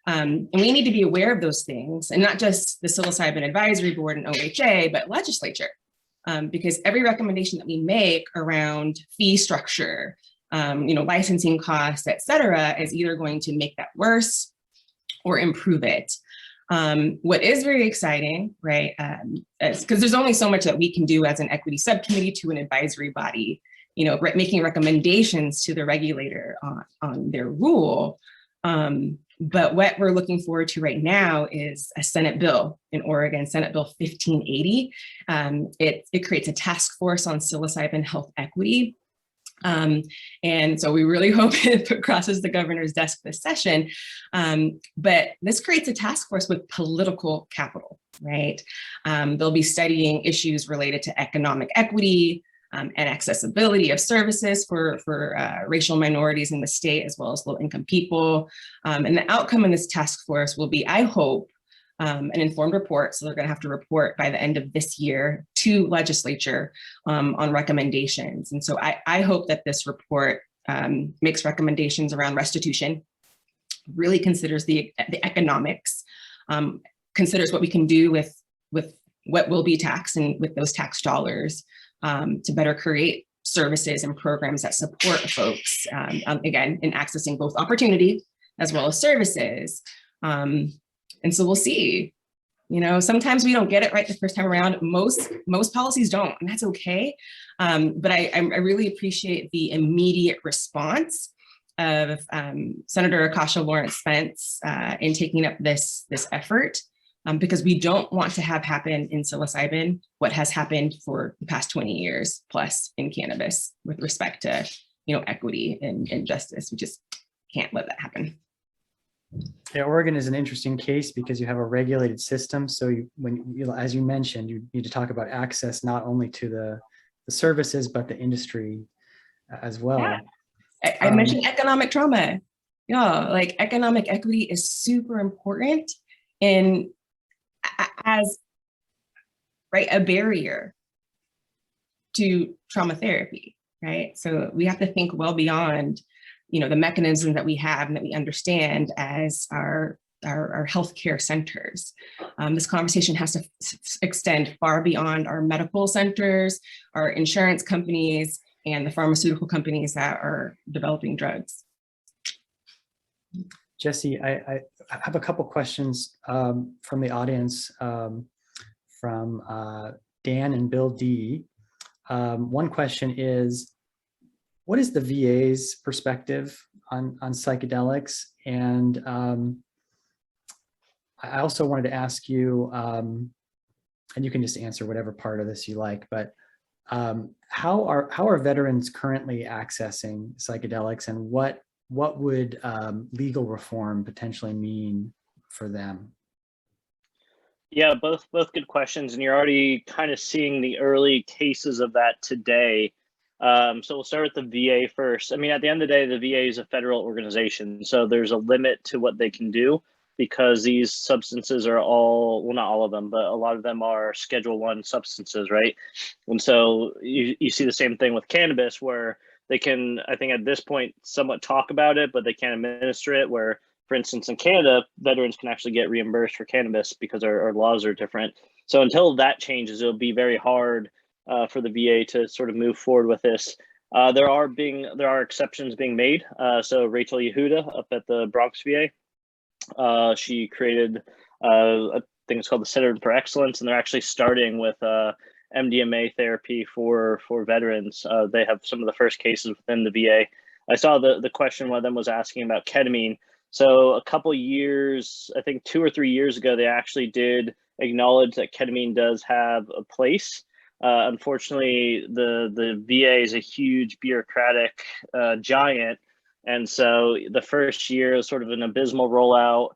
[SPEAKER 5] And we need to be aware of those things, and not just the Psilocybin Advisory Board and OHA, but legislature, because every recommendation that we make around fee structure, licensing costs, et cetera, is either going to make that worse or improve it. What is very exciting, right, because there's only so much that we can do as an equity subcommittee to an advisory body, making recommendations to the regulator on their rule. But what we're looking forward to right now is a Senate bill in Oregon, Senate Bill 1580. It creates a task force on psilocybin health equity. And so we really hope it crosses the governor's desk this session. But this creates a task force with political capital, right? They'll be studying issues related to economic equity, and accessibility of services for racial minorities in the state, as well as low-income people. And the outcome in this task force will be, I hope, an informed report. So they're going to have to report by the end of this year to legislature on recommendations. And so I hope that this report makes recommendations around restitution, really considers the economics, considers what we can do with what will be taxed and with those tax dollars, to better create services and programs that support folks, again, in accessing both opportunity as well as services. And so we'll see. Sometimes we don't get it right the first time around. Most policies don't, and that's okay. But I really appreciate the immediate response of Senator Akasha Lawrence Spence in taking up this effort. Because we don't want to have happen in psilocybin what has happened for the past 20 years plus in cannabis with respect to equity and justice. We just can't let that happen.
[SPEAKER 2] Yeah, Oregon is an interesting case because you have a regulated system. So as you mentioned, you need to talk about access not only to the services but the industry as well. Yeah.
[SPEAKER 5] I mentioned economic trauma. Yeah, like economic equity is super important. And as a barrier to trauma therapy, right? So we have to think well beyond, the mechanisms that we have and that we understand as our healthcare centers. This conversation has to extend far beyond our medical centers, our insurance companies, and the pharmaceutical companies that are developing drugs.
[SPEAKER 2] Jesse, I have a couple questions from the audience, from Dan and Bill D. One question is, what is the VA's perspective on psychedelics? And I also wanted to ask you, and you can just answer whatever part of this you like, but how are veterans currently accessing psychedelics, and what would legal reform potentially mean for them?
[SPEAKER 4] Yeah, both good questions, and you're already kind of seeing the early cases of that today. So we'll start with the VA first. I mean, at the end of the day, the VA is a federal organization, so there's a limit to what they can do because these substances are all, well, not all of them, but a lot of them are Schedule I substances, right? And so you see the same thing with cannabis, where they can, I think at this point, somewhat talk about it, but they can't administer it, where, for instance, in Canada, veterans can actually get reimbursed for cannabis because our laws are different. So until that changes, it'll be very hard for the VA to sort of move forward with this. There are exceptions being made. So Rachel Yehuda up at the Bronx VA, she created a thing it's called the Center for Excellence, and they're actually starting with MDMA therapy for veterans. They have some of the first cases within the VA. I saw the question one of them was asking about ketamine. So a couple years, I think 2 or 3 years ago, they actually did acknowledge that ketamine does have a place. Unfortunately, the VA is a huge bureaucratic giant. And so the first year is sort of an abysmal rollout.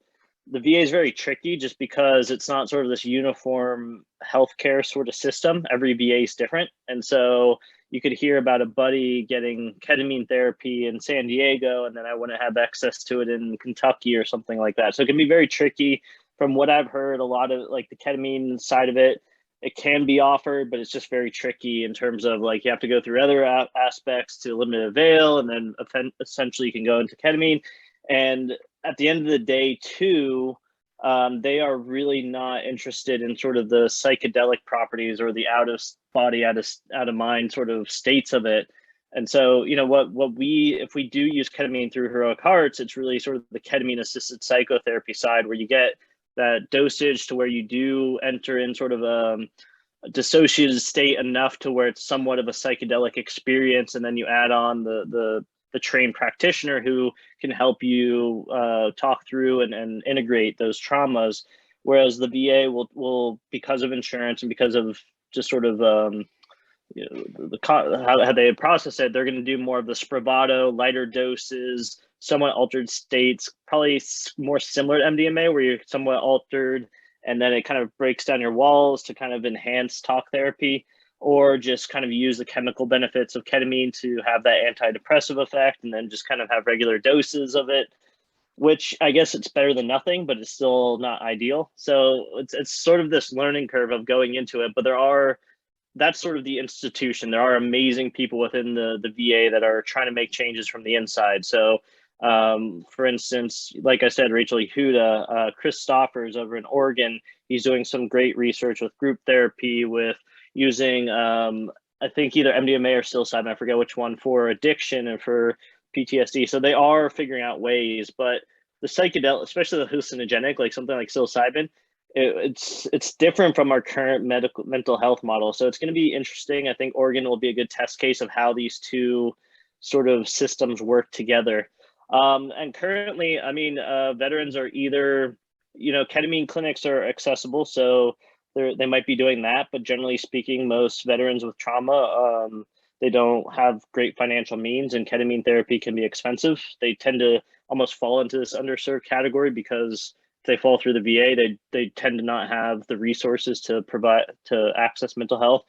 [SPEAKER 4] The VA is very tricky just because it's not sort of this uniform healthcare sort of system. Every VA is different. And so you could hear about a buddy getting ketamine therapy in San Diego, and then I wouldn't have access to it in Kentucky or something like that. So it can be very tricky. From what I've heard, a lot of like the ketamine side of it, it can be offered, but it's just very tricky in terms of like you have to go through other aspects to limited avail, and then essentially you can go into ketamine. And at the end of the day too, they are really not interested in sort of the psychedelic properties or the out of body, out of mind sort of states of it. And so, you know, if we do use ketamine through Heroic Hearts, it's really sort of the ketamine assisted psychotherapy side where you get that dosage to where you do enter in sort of a dissociated state enough to where it's somewhat of a psychedelic experience. And then you add on the trained practitioner who can help you talk through and integrate those traumas. Whereas the VA will because of insurance and because of just sort of you know, how they process it, they're going to do more of the Spravato, lighter doses, somewhat altered states, probably more similar to MDMA, where you're somewhat altered, and then it kind of breaks down your walls to kind of enhance talk therapy, or just kind of use the chemical benefits of ketamine to have that antidepressive effect, and then just kind of have regular doses of it, which I guess it's better than nothing, but it's still not ideal. So it's sort of this learning curve of going into it, but that's sort of the institution. There are amazing people within the VA that are trying to make changes from the inside. So for instance, like I said, Rachel Yehuda, Chris Stoffers over in Oregon, he's doing some great research with group therapy, with using, I think either MDMA or psilocybin, I forget which one, for addiction and for PTSD. So they are figuring out ways, but the psychedelic, especially the hallucinogenic, like something like psilocybin, it's different from our current mental health model. So it's going to be interesting. I think Oregon will be a good test case of how these two sort of systems work together. And currently, I mean, veterans are either, you know, ketamine clinics are accessible, so they might be doing that. But generally speaking, most veterans with trauma, they don't have great financial means, and ketamine therapy can be expensive. They tend to almost fall into this underserved category because if they fall through the VA, they tend to not have the resources to access mental health.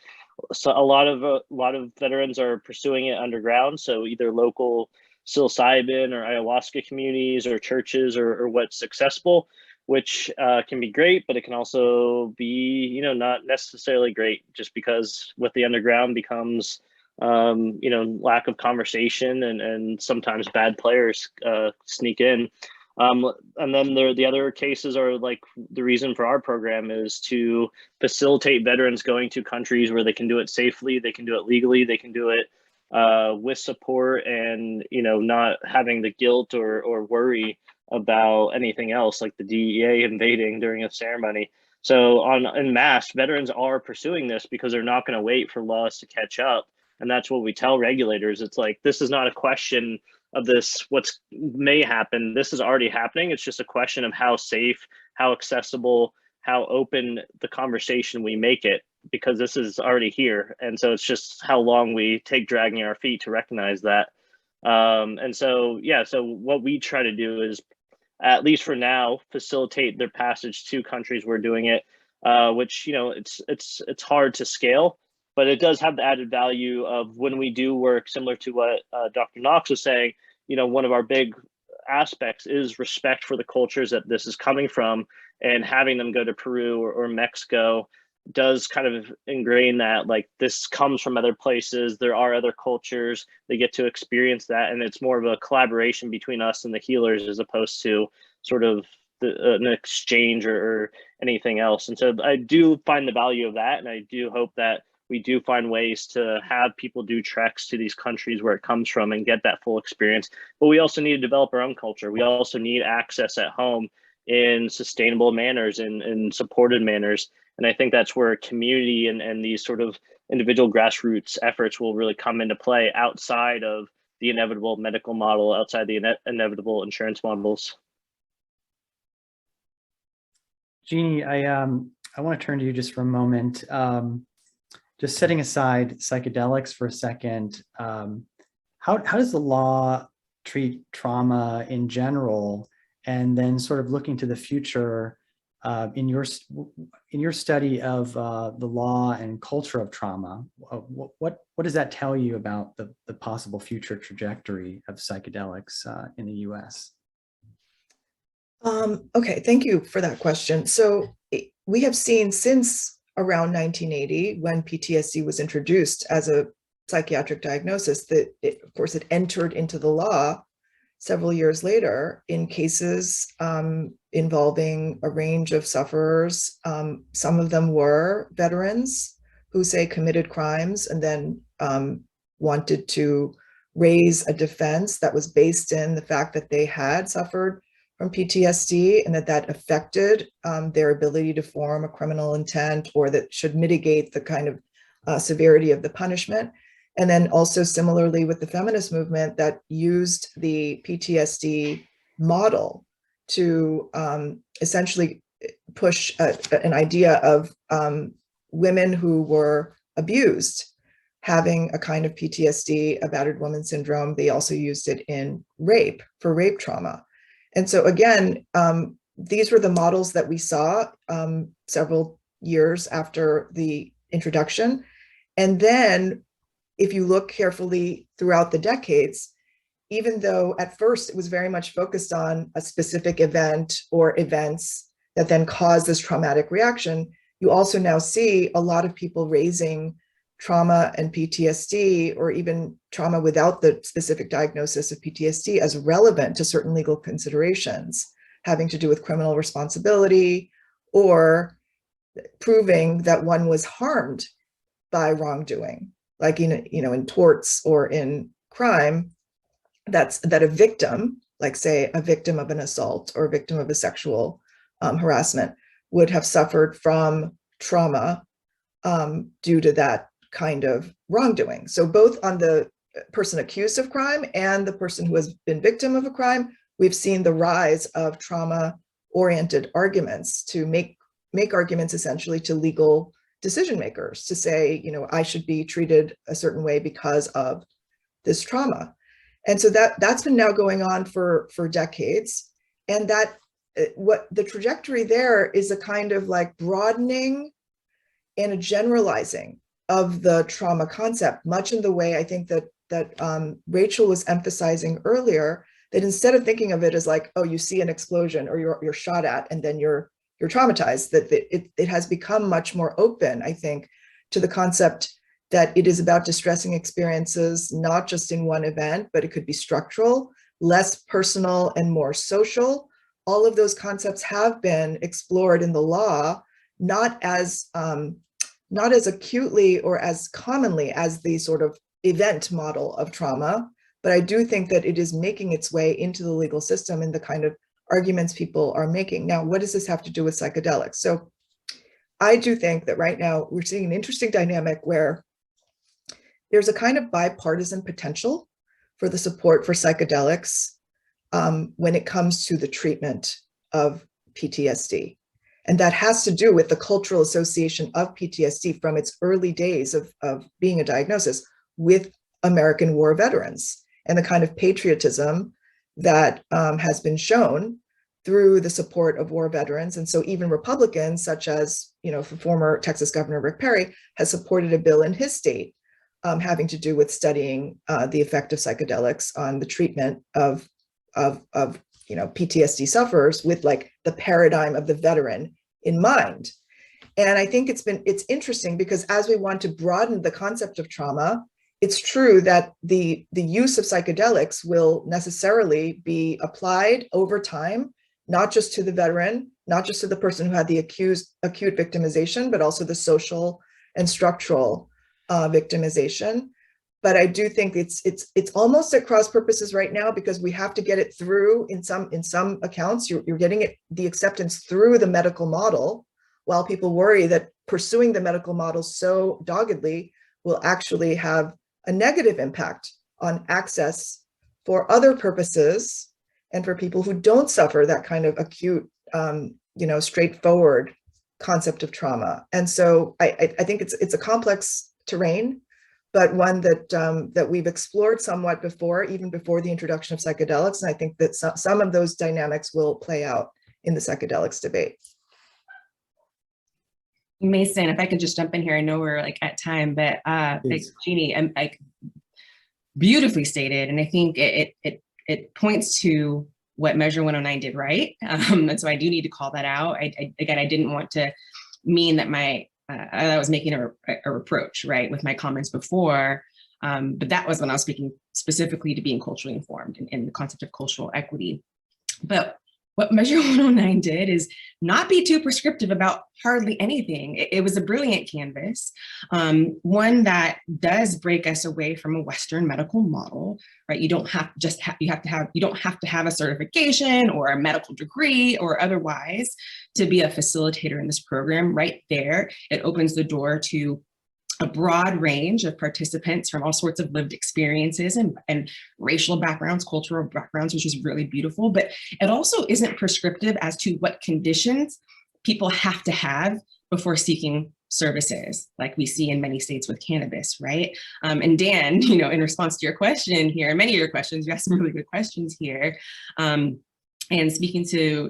[SPEAKER 4] So a lot of veterans are pursuing it underground. So either local psilocybin or ayahuasca communities or churches or what's accessible, which can be great, but it can also be, you know, not necessarily great, just because with the underground becomes, you know, lack of conversation and sometimes bad players sneak in. And then the other cases are like the reason for our program is to facilitate veterans going to countries where they can do it safely, they can do it legally, they can do it with support, and, you know, not having the guilt or worry about anything else like the DEA invading during a ceremony. So en masse, veterans are pursuing this because they're not going to wait for laws to catch up. And that's what we tell regulators. It's like, this is not a question of what's may happen. This is already happening. It's just a question of how safe, how accessible, how open the conversation we make it, because this is already here. And so it's just how long we take dragging our feet to recognize that. And so, yeah, so what we try to do is, at least for now, facilitate their passage to countries where doing it, which, you know, it's hard to scale, but it does have the added value of when we do work, similar to what Dr. Knox was saying, you know, one of our big aspects is respect for the cultures that this is coming from, and having them go to Peru or Mexico does kind of ingrain that, like, this comes from other places, there are other cultures, they get to experience that, and it's more of a collaboration between us and the healers as opposed to sort of an exchange or anything else. And so I do find the value of that, and I do hope that we do find ways to have people do treks to these countries where it comes from and get that full experience. But we also need to develop our own culture. We also need access at home in sustainable manners and supported manners. And I think that's where community and these sort of individual grassroots efforts will really come into play outside of the inevitable medical model, outside the inevitable insurance models.
[SPEAKER 2] Jeannie, I want to turn to you just for a moment. Just setting aside psychedelics for a second, how does the law treat trauma in general? And then sort of looking to the future, in your study of the law and culture of trauma, what does that tell you about the possible future trajectory of psychedelics in the US?
[SPEAKER 3] Okay, thank you for that question. So we have seen since around 1980, when PTSD was introduced as a psychiatric diagnosis, that of course it entered into the law several years later in cases involving a range of sufferers. Some of them were veterans who say committed crimes and then wanted to raise a defense that was based in the fact that they had suffered from PTSD and that affected their ability to form a criminal intent, or that should mitigate the kind of severity of the punishment. And then also similarly with the feminist movement that used the PTSD model to essentially push an idea of women who were abused having a kind of PTSD, a battered woman syndrome. They also used it in rape, for rape trauma. And so again, these were the models that we saw several years after the introduction. And then if you look carefully throughout the decades, even though at first it was very much focused on a specific event or events that then caused this traumatic reaction, you also now see a lot of people raising trauma and PTSD, or even trauma without the specific diagnosis of PTSD, as relevant to certain legal considerations having to do with criminal responsibility or proving that one was harmed by wrongdoing, like in torts or in crime, that a victim, like say a victim of an assault or a victim of a sexual harassment, would have suffered from trauma due to that kind of wrongdoing. So both on the person accused of crime and the person who has been victim of a crime, we've seen the rise of trauma-oriented arguments to make arguments essentially to legal decision makers to say, I should be treated a certain way because of this trauma. And so that's been now going on for decades. And that what the trajectory there is a kind of like broadening and a generalizing of the trauma concept, much in the way I think that Rachel was emphasizing earlier, that instead of thinking of it as like, oh, you see an explosion or you're shot at and then you're traumatized, that it has become much more open, I think, to the concept that it is about distressing experiences, not just in one event, but it could be structural, less personal and more social. All of those concepts have been explored in the law, not as acutely or as commonly as the sort of event model of trauma, but I do think that it is making its way into the legal system in the kind of arguments people are making. Now, what does this have to do with psychedelics? So I do think that right now we're seeing an interesting dynamic where there's a kind of bipartisan potential for the support for psychedelics when it comes to the treatment of PTSD. And that has to do with the cultural association of PTSD from its early days of being a diagnosis with American war veterans and the kind of patriotism that has been shown through the support of war veterans. And so even Republicans, such as, former Texas Governor Rick Perry, has supported a bill in his state having to do with studying the effect of psychedelics on the treatment of PTSD sufferers with like the paradigm of the veteran in mind. And I think it's interesting because as we want to broaden the concept of trauma, it's true that the use of psychedelics will necessarily be applied over time, not just to the veteran, not just to the person who had the acute victimization, but also the social and structural victimization. But I do think it's almost at cross purposes right now because we have to get it through in some accounts. You're getting the acceptance through the medical model, while people worry that pursuing the medical model so doggedly will actually have a negative impact on access for other purposes and for people who don't suffer that kind of acute, straightforward concept of trauma. And so I think it's a complex terrain, but one that we've explored somewhat before, even before the introduction of psychedelics. And I think that some of those dynamics will play out in the psychedelics debate.
[SPEAKER 5] Mason, if I could just jump in here, I know we're like at time, but Jeannie, like beautifully stated, and I think it points to what Measure 109 did right, and so I do need to call that out. I didn't want to mean that I was making a reproach, right, with my comments before. But that was when I was speaking specifically to being culturally informed and the concept of cultural equity. But what Measure 109 did is not be too prescriptive about hardly anything. It was a brilliant canvas, one that does break us away from a Western medical model, right? You don't have you don't have to have a certification or a medical degree or otherwise to be a facilitator in this program. Right there, it opens the door to a broad range of participants from all sorts of lived experiences and racial backgrounds, cultural backgrounds, which is really beautiful. But it also isn't prescriptive as to what conditions people have to have before seeking services, like we see in many states with cannabis, right? And Dan, in response to your question here, many of your questions, you asked some really good questions here, and speaking to,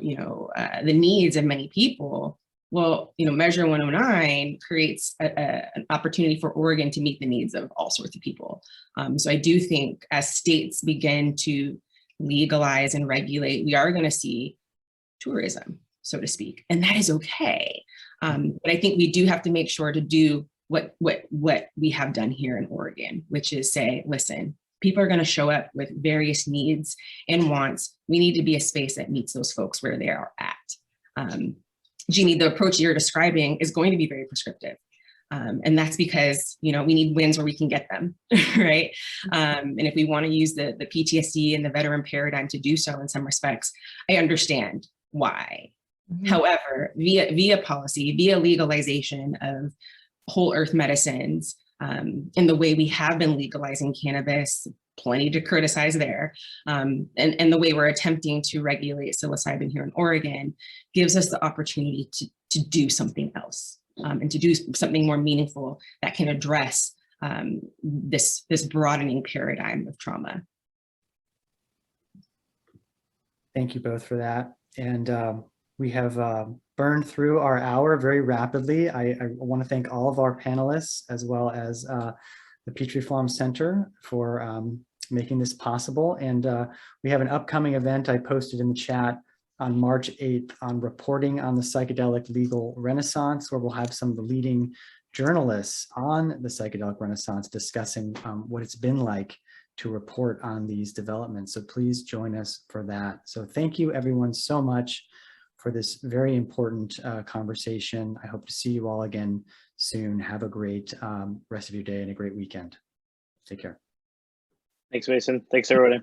[SPEAKER 5] the needs of many people. Well, Measure 109 creates an opportunity for Oregon to meet the needs of all sorts of people. So I do think as states begin to legalize and regulate, we are going to see tourism, so to speak, and that is okay. But I think we do have to make sure to do what we have done here in Oregon, which is say, listen, people are going to show up with various needs and wants. We need to be a space that meets those folks where they are at. Jeannie, the approach you're describing is going to be very prescriptive. And that's because, we need wins where we can get them, right? And if we want to use the PTSD and the veteran paradigm to do so in some respects, I understand why. Mm-hmm. However, via policy, via legalization of whole earth medicines, in the way we have been legalizing cannabis, plenty to criticize there, and the way we're attempting to regulate psilocybin here in Oregon gives us the opportunity to do something else, and to do something more meaningful that can address this broadening paradigm of trauma.
[SPEAKER 2] Thank you both for that. And we have burned through our hour very rapidly. I want to thank all of our panelists as well as the Petrie-Flom Center for making this possible. And we have an upcoming event I posted in the chat on March 8th on reporting on the psychedelic legal renaissance, where we'll have some of the leading journalists on the psychedelic renaissance discussing what it's been like to report on these developments. So please join us for that. So thank you everyone so much for this very important conversation. I hope to see you all again soon. Have a great rest of your day and a great weekend. Take care.
[SPEAKER 4] Thanks, Mason. Thanks, everybody.